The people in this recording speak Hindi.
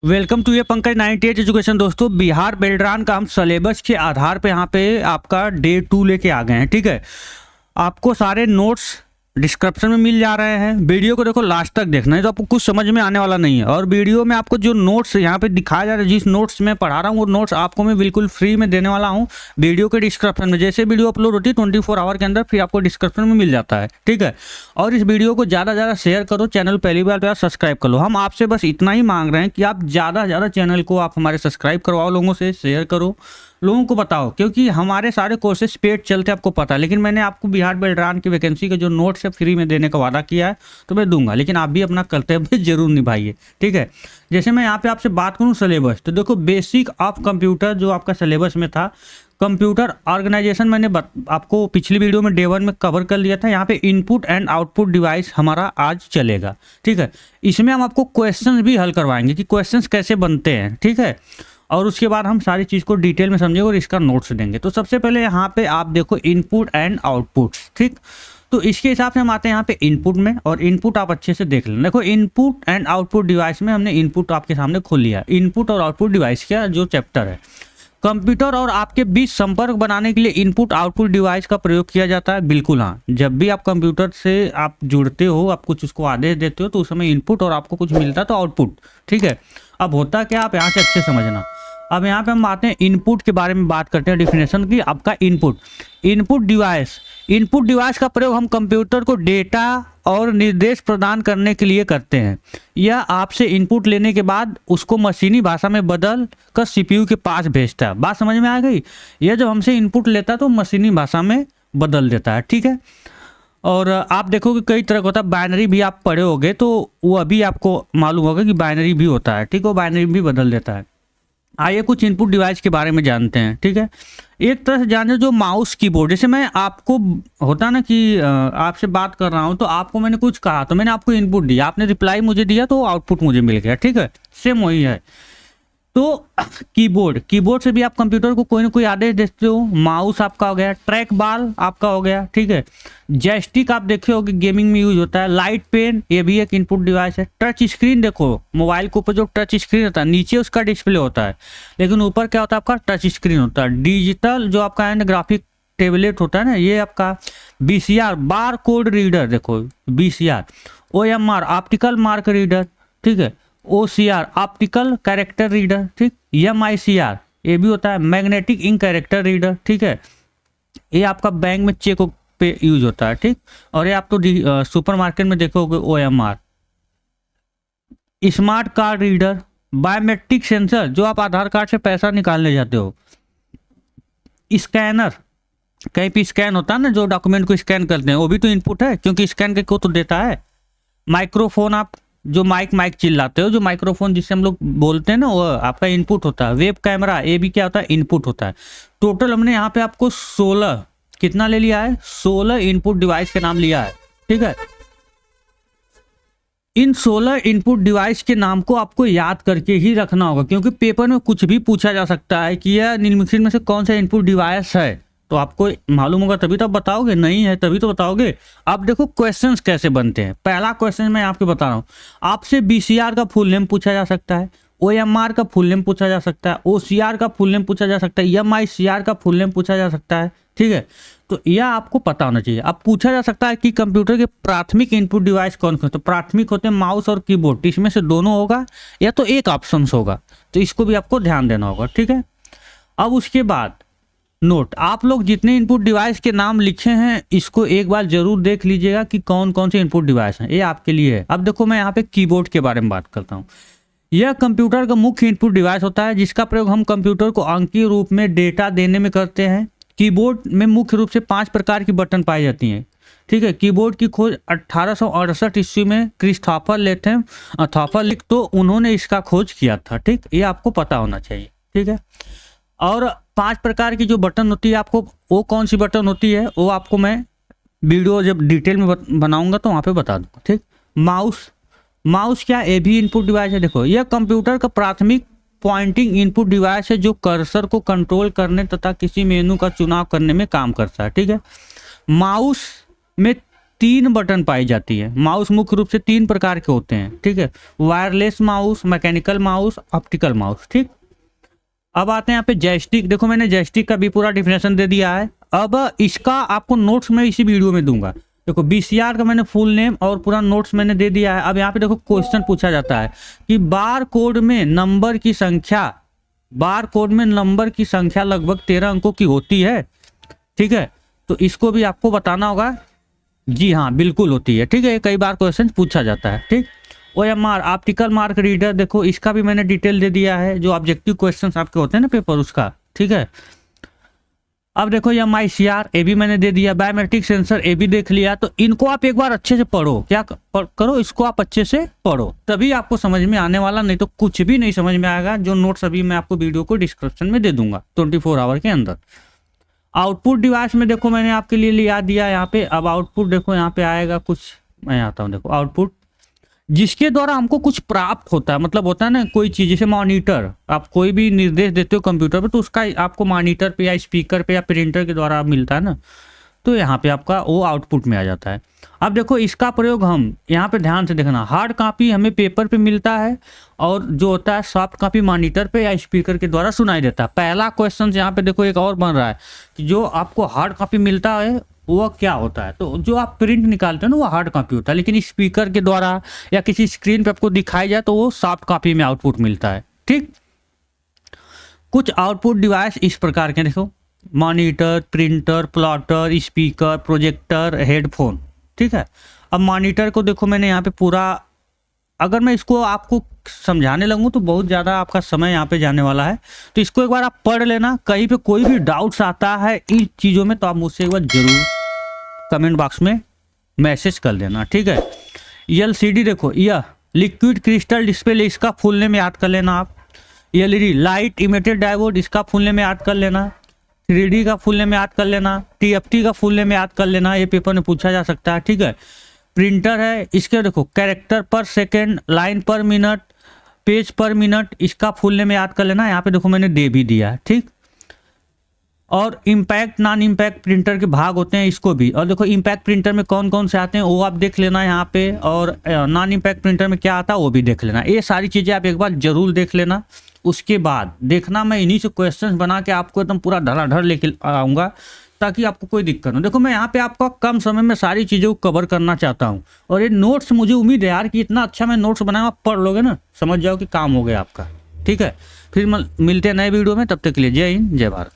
वेलकम टू ये पंकज 98 एजुकेशन। दोस्तों, बिहार बेल्ट्रान का हम सिलेबस के आधार पे यहाँ पे आपका डे 2 लेके आ गए हैं। ठीक है, आपको सारे नोट्स डिस्क्रिप्शन में मिल जा रहे हैं। वीडियो को देखो लास्ट तक देखना है तो आपको कुछ समझ में आने वाला नहीं है। और वीडियो में आपको जो नोट्स यहाँ पे दिखाया जा रहा है, जिस नोट्स में पढ़ा रहा हूँ वो नोट्स आपको मैं बिल्कुल फ्री में देने वाला हूँ वीडियो के डिस्क्रिप्शन में। जैसे वीडियो अपलोड होती है 24 आवर के अंदर फिर आपको डिस्क्रिप्शन में मिल जाता है। ठीक है, और इस वीडियो को ज़्यादा से ज़्यादा शेयर करो, चैनल पहली बार तो यार सब्सक्राइब कर लो। हम आपसे बस इतना ही मांग रहे हैं कि आप ज़्यादा से ज़्यादा चैनल को आप हमारे सब्सक्राइब करवाओ, लोगों से शेयर करो, लोगों को बताओ, क्योंकि हमारे सारे कोर्सेज पेड चलते आपको पता है। लेकिन मैंने आपको बिहार बेल्ट्रान की वैकेंसी के जो नोट्स है फ्री में देने का वादा किया है तो मैं दूंगा, लेकिन आप भी अपना कर्तव्य जरूर निभाइए। ठीक है, जैसे मैं यहाँ पे आपसे बात करूँ सिलेबस, तो देखो बेसिक ऑफ कंप्यूटर जो आपका सिलेबस में था, कंप्यूटर ऑर्गेनाइजेशन मैंने आपको पिछली वीडियो में डे 1 में कवर कर लिया था। यहाँ पे इनपुट एंड आउटपुट डिवाइस हमारा आज चलेगा। ठीक है, इसमें हम आपको क्वेश्चंस भी हल करवाएंगे कि क्वेश्चंस कैसे बनते हैं। ठीक है, और उसके बाद हम सारी चीज़ को डिटेल में समझेंगे और इसका नोट्स देंगे। तो सबसे पहले यहाँ पे आप देखो इनपुट एंड आउटपुट। ठीक, तो इसके हिसाब से हम आते हैं यहाँ पे इनपुट में, और इनपुट आप अच्छे से देख लें। देखो इनपुट एंड आउटपुट डिवाइस में हमने इनपुट आपके सामने खोल लिया। इनपुट और आउटपुट डिवाइस का जो चैप्टर है, कंप्यूटर और आपके बीच संपर्क बनाने के लिए इनपुट आउटपुट डिवाइस का प्रयोग किया जाता है। बिल्कुल हाँ, जब भी आप कंप्यूटर से आप जुड़ते हो, आप कुछ उसको आदेश देते हो तो उस समय इनपुट और आपको कुछ मिलता है तो आउटपुट। ठीक है, अब होता क्या, आप यहाँ से अच्छे समझना। अब यहाँ पे हम आते हैं इनपुट के बारे में बात करते हैं, डिफिनेशन की। आपका इनपुट डिवाइस का प्रयोग हम कंप्यूटर को डेटा और निर्देश प्रदान करने के लिए करते हैं। यह आपसे इनपुट लेने के बाद उसको मशीनी भाषा में बदल कर सीपीयू के पास भेजता है। बात समझ में आ गई? यह जब हमसे इनपुट लेता है तो मशीनी भाषा में बदल देता है। ठीक है, और आप देखोगे कई तरह का होता है। बाइनरी भी आप पढ़े होगे तो वो अभी आपको मालूम होगा कि बाइनरी भी होता है। ठीक है, वो बाइनरी भी बदल देता है। आइए कुछ इनपुट डिवाइस के बारे में जानते हैं। ठीक है, एक तरह से जाने जो माउस कीबोर्ड, जैसे मैं आपको होता ना कि आपसे बात कर रहा हूं तो आपको मैंने कुछ कहा तो मैंने आपको इनपुट दिया, आपने रिप्लाई मुझे दिया तो आउटपुट मुझे मिल गया। ठीक है, सेम वही है। तो कीबोर्ड से भी आप कंप्यूटर को कोई ना कोई आदेश देते हो। माउस आपका हो गया, ट्रैक बाल आपका हो गया। ठीक है, जॉयस्टिक आप देखे होगे गेमिंग में यूज होता है। लाइट पेन ये भी एक इनपुट डिवाइस है। टच स्क्रीन देखो, मोबाइल के ऊपर जो टच स्क्रीन होता है नीचे उसका डिस्प्ले होता है, लेकिन ऊपर क्या होता है आपका टच स्क्रीन होता है। डिजिटल जो आपका है ग्राफिक टेबलेट होता है ना, ये आपका बीसीआर बार कोड रीडर देखो, BCR. OMR optical mark reader. ठीक है, OCR ऑप्टिकल कैरेक्टर रीडर। ठीक, MICR ये भी होता है मैग्नेटिक इंक कैरेक्टर रीडर। ठीक है, ये आपका बैंक में चेक पे यूज होता है। ठीक, और ये आप तो सुपरमार्केट में देखोगे OMR। Smart card reader, biometric sensor जो आप आधार कार्ड से पैसा निकालने जाते हो। स्कैनर, कहीं पे स्कैन होता है ना, जो डॉक्यूमेंट को स्कैन करते हैं, वो भी तो इनपुट है क्योंकि स्कैन करके तो देता है। माइक्रोफोन, आप जो माइक चिल्लाते हो, जो माइक्रोफोन जिससे हम लोग बोलते हैं ना, वो आपका इनपुट होता है। वेब कैमरा ये भी क्या होता है, इनपुट होता है। टोटल हमने यहाँ पे आपको 16 कितना ले लिया है, 16 इनपुट डिवाइस के नाम लिया है। ठीक है, इन 16 इनपुट डिवाइस के नाम को आपको याद करके ही रखना होगा, क्योंकि पेपर में कुछ भी पूछा जा सकता है कि यह निम्नलिखित में से कौन सा इनपुट डिवाइस है। तो आपको मालूम होगा तभी तो आप बताओगे, नहीं है तभी तो बताओगे। अब देखो क्वेश्चंस कैसे बनते हैं। पहला क्वेश्चन मैं आपको बता रहा हूँ, आपसे बीसीआर का फुल नेम पूछा जा सकता है, ओएमआर का फुल नेम पूछा जा सकता है, ओसीआर का फुल नेम पूछा जा सकता है, एमआईसीआर का फुल नेम पूछा जा सकता है। ठीक है, तो यह आपको पता होना चाहिए। अब पूछा जा सकता है कि कंप्यूटर के प्राथमिक इनपुट डिवाइस कौन कौन, तो प्राथमिक होते हैं माउस और कीबोर्ड। इसमें से दोनों होगा या तो एक ऑप्शन होगा, तो इसको भी आपको ध्यान देना होगा। ठीक है, अब उसके बाद नोट, आप लोग जितने इनपुट डिवाइस के नाम लिखे हैं इसको एक बार जरूर देख लीजिएगा कि कौन कौन से इनपुट डिवाइस हैं, ये आपके लिए है। अब देखो मैं यहाँ पे कीबोर्ड के बारे में बात करता हूँ। यह कंप्यूटर का मुख्य इनपुट डिवाइस होता है जिसका प्रयोग हम कंप्यूटर को अंकीय रूप में डेटा देने में करते हैं। कीबोर्ड में मुख्य रूप से 5 प्रकार की बटन पाई जाती हैं। ठीक है, कीबोर्ड की खोज 1868 ईस्वी में क्रिस्टोफर लेथम थॉफर, तो उन्होंने इसका खोज किया था। ठीक, ये आपको पता होना चाहिए। ठीक है, और 5 प्रकार की जो बटन होती है, आपको वो कौन सी बटन होती है वो आपको मैं वीडियो जब डिटेल में बनाऊंगा तो वहाँ पे बता दूंगा। ठीक, माउस क्या, ये भी इनपुट डिवाइस है। देखो, यह कंप्यूटर का प्राथमिक पॉइंटिंग इनपुट डिवाइस है जो कर्सर को कंट्रोल करने तथा किसी मेनू का चुनाव करने में काम करता है। ठीक है, माउस में 3 बटन पाई जाती है। माउस मुख्य रूप से 3 प्रकार के होते हैं, ठीक है, wireless mouse, mechanical mouse, optical mouse, ठीक। अब आते हैं यहाँ पे जॉयस्टिक। देखो मैंने जॉयस्टिक का भी पूरा डिफिनेशन दे दिया है। अब इसका आपको नोट्स मैं इसी वीडियो में दूंगा। देखो VCR का मैंने फुल नेम और पूरा नोट्स मैंने दे दिया है। अब यहाँ पे देखो क्वेश्चन पूछा जाता है कि बार कोड में नंबर की संख्या लगभग 13 अंकों की होती है, ठीक है। तो इसको भी आपको बताना होगा। जी हाँ, बिल्कुल होती है, ठीक है। कई बार क्वेश्चन पूछा जाता है, ठीक। OMR ऑप्टिकल मार्क रीडर, देखो इसका भी मैंने डिटेल दे दिया है, जो ऑब्जेक्टिव क्वेश्चंस आपके होते हैं ना पेपर, उसका, ठीक है। अब देखो MICR, ये भी मैंने दे दिया। बायोमेट्रिक सेंसर, ये भी देख लिया। तो इनको आप एक बार अच्छे से पढ़ो। क्या करो, इसको आप अच्छे से पढ़ो, तभी आपको समझ में आने वाला, नहीं तो कुछ भी नहीं समझ में आएगा। जो नोट्स अभी मैं आपको वीडियो को डिस्क्रिप्शन में दे दूंगा 24 आवर के अंदर। आउटपुट डिवाइस में देखो मैंने आपके लिए लिया दिया यहाँ पे। अब आउटपुट देखो यहाँ पे आएगा कुछ, मैं आता हूँ। देखो आउटपुट जिसके द्वारा हमको कुछ प्राप्त होता है, मतलब होता है ना कोई चीज, जैसे मॉनिटर, आप कोई भी निर्देश देते हो कंप्यूटर पे तो उसका आपको मॉनिटर पे या स्पीकर पे या प्रिंटर के द्वारा मिलता है ना, तो यहाँ पे आपका वो आउटपुट में आ जाता है। अब देखो इसका प्रयोग हम यहाँ पे ध्यान से देखना, हार्ड कॉपी हमें पेपर पे मिलता है और जो होता है सॉफ्ट कॉपी मॉनिटर पे या स्पीकर के द्वारा सुनाई देता है। पहला क्वेश्चन यहाँ पे देखो एक और बन रहा है कि जो आपको हार्ड कॉपी मिलता है वो क्या होता है। तो जो आप प्रिंट निकालते हैं ना वो हार्ड कॉपी होता है, लेकिन स्पीकर के द्वारा या किसी स्क्रीन पे आपको दिखाई जाए तो वो सॉफ्ट कॉपी में आउटपुट मिलता है, ठीक। कुछ आउटपुट डिवाइस इस प्रकार के देखो, monitor, printer, plotter, speaker, projector, headphone, ठीक है। अब मॉनिटर को देखो मैंने यहाँ पे पूरा, अगर मैं इसको आपको समझाने लगूँ तो बहुत ज़्यादा आपका समय यहाँ पे जाने वाला है, तो इसको एक बार आप पढ़ लेना। कहीं पे कोई भी डाउट्स आता है इन चीज़ों में तो आप मुझसे एक बार जरूर कमेंट बॉक्स में मैसेज कर देना, ठीक है। LCD देखो, यह लिक्विड क्रिस्टल डिस्प्ले, इसका फुल नेम याद कर लेना आप। LED लाइट इमिटेड डायोड, इसका फुल नेम याद कर लेना। 3D का फुल नेम याद कर लेना। TFT का फुल नेम याद कर लेना, ये पेपर में पूछा जा सकता है, ठीक है। प्रिंटर है, इसके देखो कैरेक्टर पर सेकेंड, लाइन पर मिनट, पेज पर मिनट, इसका फुल नेम याद कर लेना। यहाँ पे देखो मैंने दे भी दिया, ठीक। और इम्पैक्ट, नॉन इम्पैक्ट प्रिंटर के भाग होते हैं, इसको भी। और देखो इम्पैक्ट प्रिंटर में कौन कौन से आते हैं वो आप देख लेना यहाँ पे, और नॉन इम्पैक्ट प्रिंटर में क्या आता है वो भी देख लेना। ये सारी चीज़ें आप एक बार जरूर देख लेना। उसके बाद देखना मैं इन्हीं से क्वेश्चंस बना के आपको एकदम पूरा धड़ाधड़ लेके आऊँगा, ताकि आपको कोई दिक्कत हो। देखो मैं यहाँ पे आपका कम समय में सारी चीज़ों को कवर करना चाहता हूँ, और ये नोट्स मुझे उम्मीद है यार कि इतना अच्छा मैं नोट्स बनाया, आप पढ़ लोगे ना, समझ जाओ कि काम हो गया आपका, ठीक है। फिर मिलते हैं नए वीडियो में, तब तक के लिए जय हिंद, जय भारत।